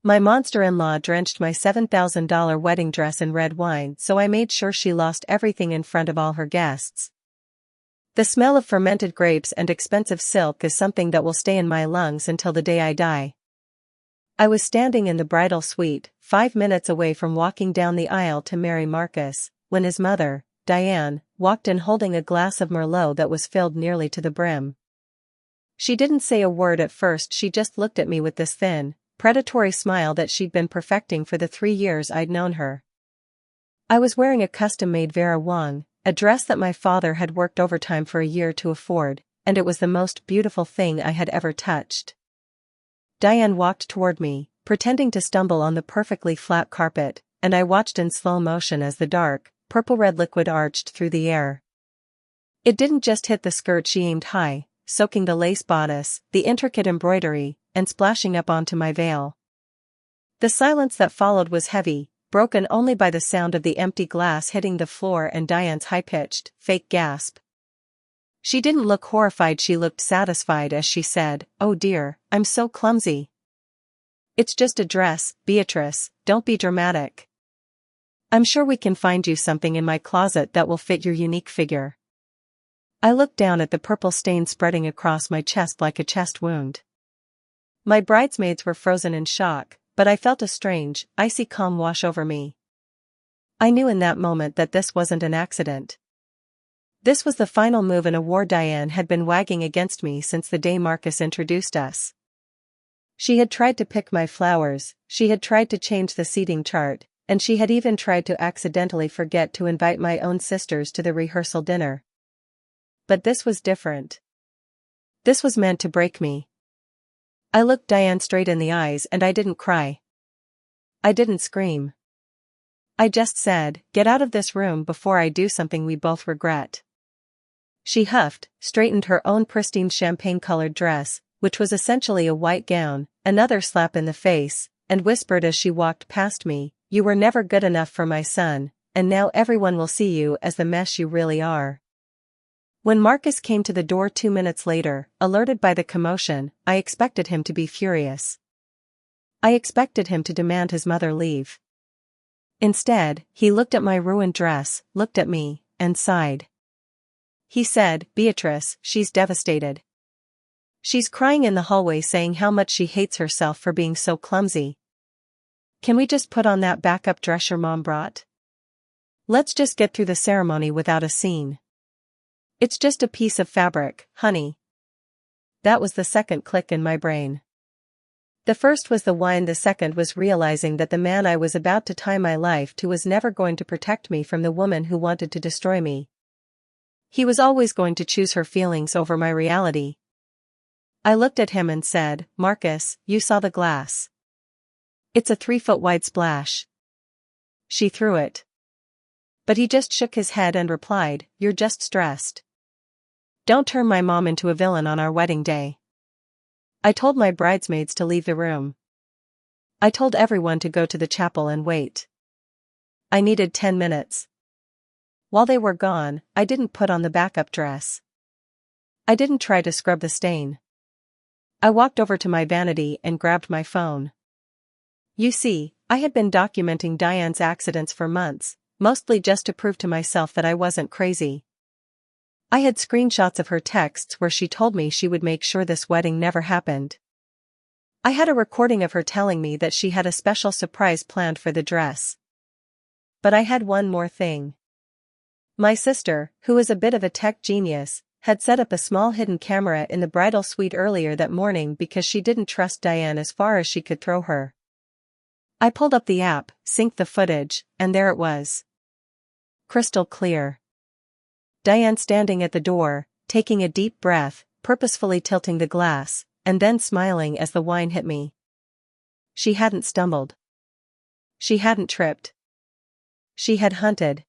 My monster-in-law drenched my $7,000 wedding dress in red wine, so I made sure she lost everything in front of all her guests. The smell of fermented grapes and expensive silk is something that will stay in my lungs until the day I die. I was standing in the bridal suite, 5 minutes away from walking down the aisle to marry Marcus, when his mother, Diane, walked in holding a glass of Merlot that was filled nearly to the brim. She didn't say a word at first, she just looked at me with this thin, predatory smile that she'd been perfecting for the 3 years I'd known her. I was wearing a custom-made Vera Wang, a dress that my father had worked overtime for a year to afford, and it was the most beautiful thing I had ever touched. Diane walked toward me, pretending to stumble on the perfectly flat carpet, and I watched in slow motion as the dark, purple-red liquid arched through the air. It didn't just hit the skirt, she aimed high, soaking the lace bodice, the intricate embroidery, and splashing up onto my veil. The silence that followed was heavy, broken only by the sound of the empty glass hitting the floor and Diane's high-pitched, fake gasp. She didn't look horrified, she looked satisfied as she said, "Oh dear, I'm so clumsy." "It's just a dress, Beatrice, don't be dramatic. I'm sure we can find you something in my closet that will fit your unique figure." I looked down at the purple stain spreading across my chest like a chest wound. My bridesmaids were frozen in shock, but I felt a strange, icy calm wash over me. I knew in that moment that this wasn't an accident. This was the final move in a war Diane had been wagging against me since the day Marcus introduced us. She had tried to pick my flowers, she had tried to change the seating chart, and she had even tried to accidentally forget to invite my own sisters to the rehearsal dinner. But this was different. This was meant to break me. I looked Diane straight in the eyes and I didn't cry. I didn't scream. I just said, "Get out of this room before I do something we both regret." She huffed, straightened her own pristine champagne-colored dress, which was essentially a white gown, another slap in the face, and whispered as she walked past me, "You were never good enough for my son, and now everyone will see you as the mess you really are." When Marcus came to the door 2 minutes later, alerted by the commotion, I expected him to be furious. I expected him to demand his mother leave. Instead, he looked at my ruined dress, looked at me, and sighed. He said, "Beatrice, she's devastated. She's crying in the hallway saying how much she hates herself for being so clumsy. Can we just put on that backup dress your mom brought? Let's just get through the ceremony without a scene. It's just a piece of fabric, honey." That was the second click in my brain. The first was the wine, the second was realizing that the man I was about to tie my life to was never going to protect me from the woman who wanted to destroy me. He was always going to choose her feelings over my reality. I looked at him and said, "Marcus, you saw the glass. It's a 3-foot wide splash. She threw it." But he just shook his head and replied, "You're just stressed. Don't turn my mom into a villain on our wedding day." I told my bridesmaids to leave the room. I told everyone to go to the chapel and wait. I needed 10 minutes. While they were gone, I didn't put on the backup dress. I didn't try to scrub the stain. I walked over to my vanity and grabbed my phone. You see, I had been documenting Diane's accidents for months, mostly just to prove to myself that I wasn't crazy. I had screenshots of her texts where she told me she would make sure this wedding never happened. I had a recording of her telling me that she had a special surprise planned for the dress. But I had one more thing. My sister, who is a bit of a tech genius, had set up a small hidden camera in the bridal suite earlier that morning because she didn't trust Diane as far as she could throw her. I pulled up the app, synced the footage, and there it was. Crystal clear. Diane standing at the door, taking a deep breath, purposefully tilting the glass, and then smiling as the wine hit me. She hadn't stumbled. She hadn't tripped. She had hunted.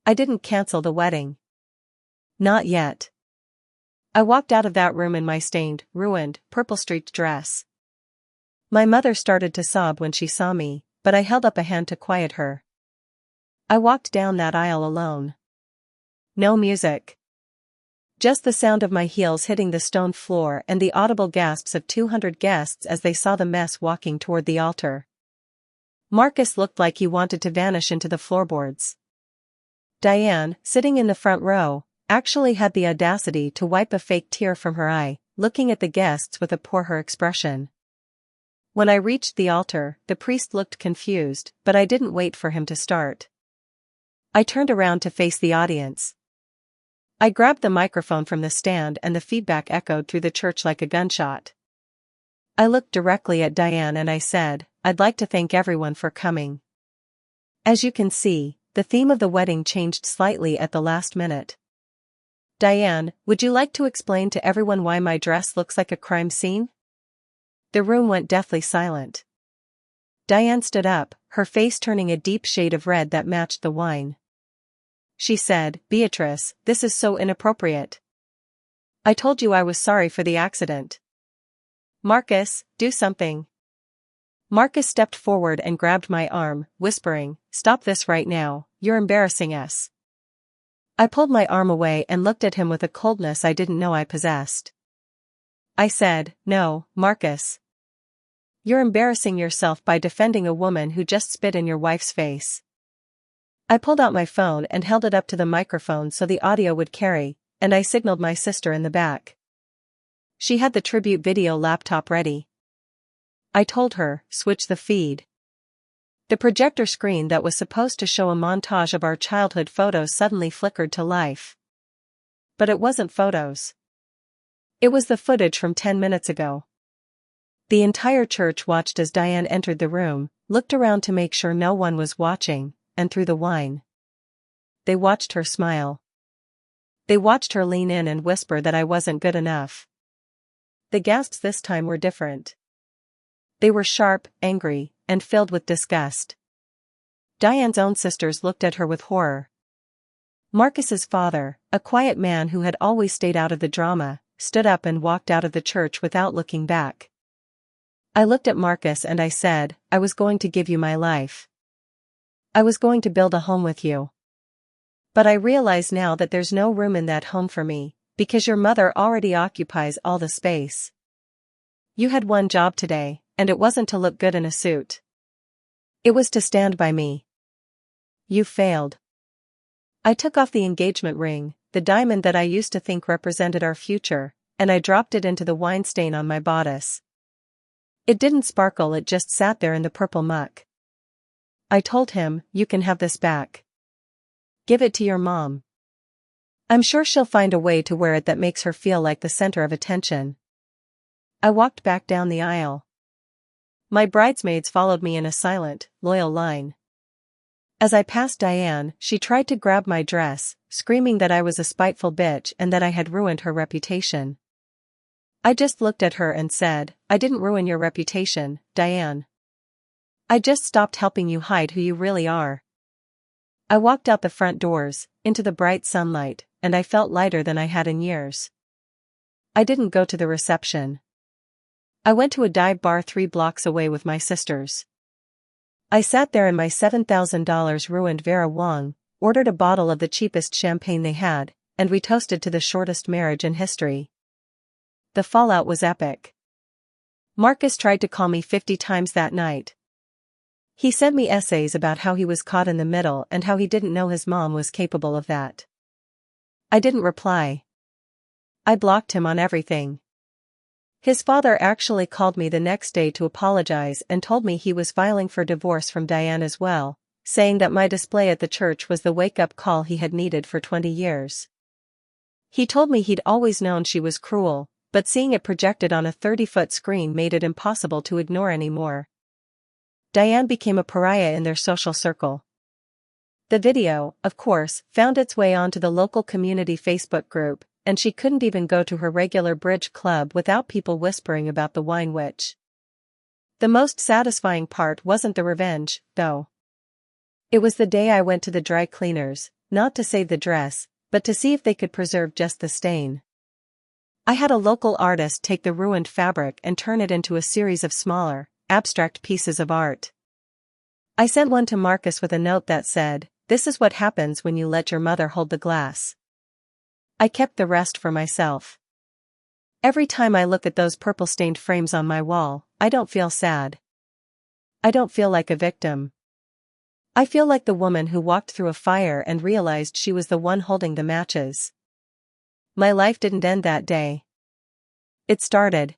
I didn't cancel the wedding. Not yet. I walked out of that room in my stained, ruined, purple-streaked dress. My mother started to sob when she saw me, but I held up a hand to quiet her. I walked down that aisle alone. No music. Just the sound of my heels hitting the stone floor and the audible gasps of 200 guests as they saw the mess walking toward the altar. Marcus looked like he wanted to vanish into the floorboards. Diane, sitting in the front row, actually had the audacity to wipe a fake tear from her eye, looking at the guests with a poor expression. When I reached the altar, the priest looked confused, but I didn't wait for him to start. I turned around to face the audience. I grabbed the microphone from the stand and the feedback echoed through the church like a gunshot. I looked directly at Diane and I said, "I'd like to thank everyone for coming." As you can see, the theme of the wedding changed slightly at the last minute. "Diane, would you like to explain to everyone why my dress looks like a crime scene?" The room went deathly silent. Diane stood up, her face turning a deep shade of red that matched the wine. She said, "Beatrice, this is so inappropriate. I told you I was sorry for the accident. Marcus, do something." Marcus stepped forward and grabbed my arm, whispering, "Stop this right now, you're embarrassing us." I pulled my arm away and looked at him with a coldness I didn't know I possessed. I said, "No, Marcus. You're embarrassing yourself by defending a woman who just spit in your wife's face." I pulled out my phone and held it up to the microphone so the audio would carry, and I signaled my sister in the back. She had the tribute video laptop ready. I told her, "Switch the feed." The projector screen that was supposed to show a montage of our childhood photos suddenly flickered to life. But it wasn't photos. It was the footage from 10 minutes ago. The entire church watched as Diane entered the room, looked around to make sure no one was watching, and threw the wine. They watched her smile. They watched her lean in and whisper that I wasn't good enough. The gasps this time were different. They were sharp, angry, and filled with disgust. Diane's own sisters looked at her with horror. Marcus's father, a quiet man who had always stayed out of the drama, stood up and walked out of the church without looking back. I looked at Marcus and I said, "I was going to give you my life. I was going to build a home with you. But I realize now that there's no room in that home for me, because your mother already occupies all the space. You had one job today, and it wasn't to look good in a suit. It was to stand by me. You failed." I took off the engagement ring, the diamond that I used to think represented our future, and I dropped it into the wine stain on my bodice. It didn't sparkle, it just sat there in the purple muck. I told him, "You can have this back. Give it to your mom. I'm sure she'll find a way to wear it that makes her feel like the center of attention." I walked back down the aisle. My bridesmaids followed me in a silent, loyal line. As I passed Diane, she tried to grab my dress, screaming that I was a spiteful bitch and that I had ruined her reputation. I just looked at her and said, "I didn't ruin your reputation, Diane. I just stopped helping you hide who you really are." I walked out the front doors, into the bright sunlight, and I felt lighter than I had in years. I didn't go to the reception. I went to a dive bar 3 blocks away with my sisters. I sat there in my $7,000 ruined Vera Wang, ordered a bottle of the cheapest champagne they had, and we toasted to the shortest marriage in history. The fallout was epic. Marcus tried to call me 50 times that night. He sent me essays about how he was caught in the middle and how he didn't know his mom was capable of that. I didn't reply. I blocked him on everything. His father actually called me the next day to apologize and told me he was filing for divorce from Diane as well, saying that my display at the church was the wake-up call he had needed for 20 years. He told me he'd always known she was cruel, but seeing it projected on a 30-foot screen made it impossible to ignore anymore. Diane became a pariah in their social circle. The video, of course, found its way onto the local community Facebook group, and she couldn't even go to her regular bridge club without people whispering about the wine witch. The most satisfying part wasn't the revenge, though. It was the day I went to the dry cleaners, not to save the dress, but to see if they could preserve just the stain. I had a local artist take the ruined fabric and turn it into a series of smaller, abstract pieces of art. I sent one to Marcus with a note that said, "This is what happens when you let your mother hold the glass." I kept the rest for myself. Every time I look at those purple-stained frames on my wall, I don't feel sad. I don't feel like a victim. I feel like the woman who walked through a fire and realized she was the one holding the matches. My life didn't end that day. It started.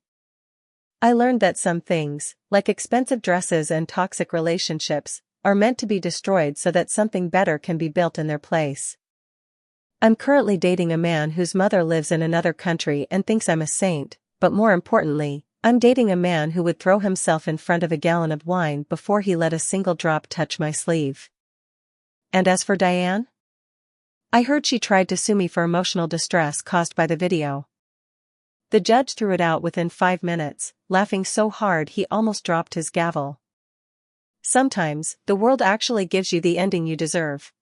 I learned that some things, like expensive dresses and toxic relationships, are meant to be destroyed so that something better can be built in their place. I'm currently dating a man whose mother lives in another country and thinks I'm a saint, but more importantly, I'm dating a man who would throw himself in front of a gallon of wine before he let a single drop touch my sleeve. And as for Diane? I heard she tried to sue me for emotional distress caused by the video. The judge threw it out within 5 minutes, laughing so hard he almost dropped his gavel. Sometimes, the world actually gives you the ending you deserve.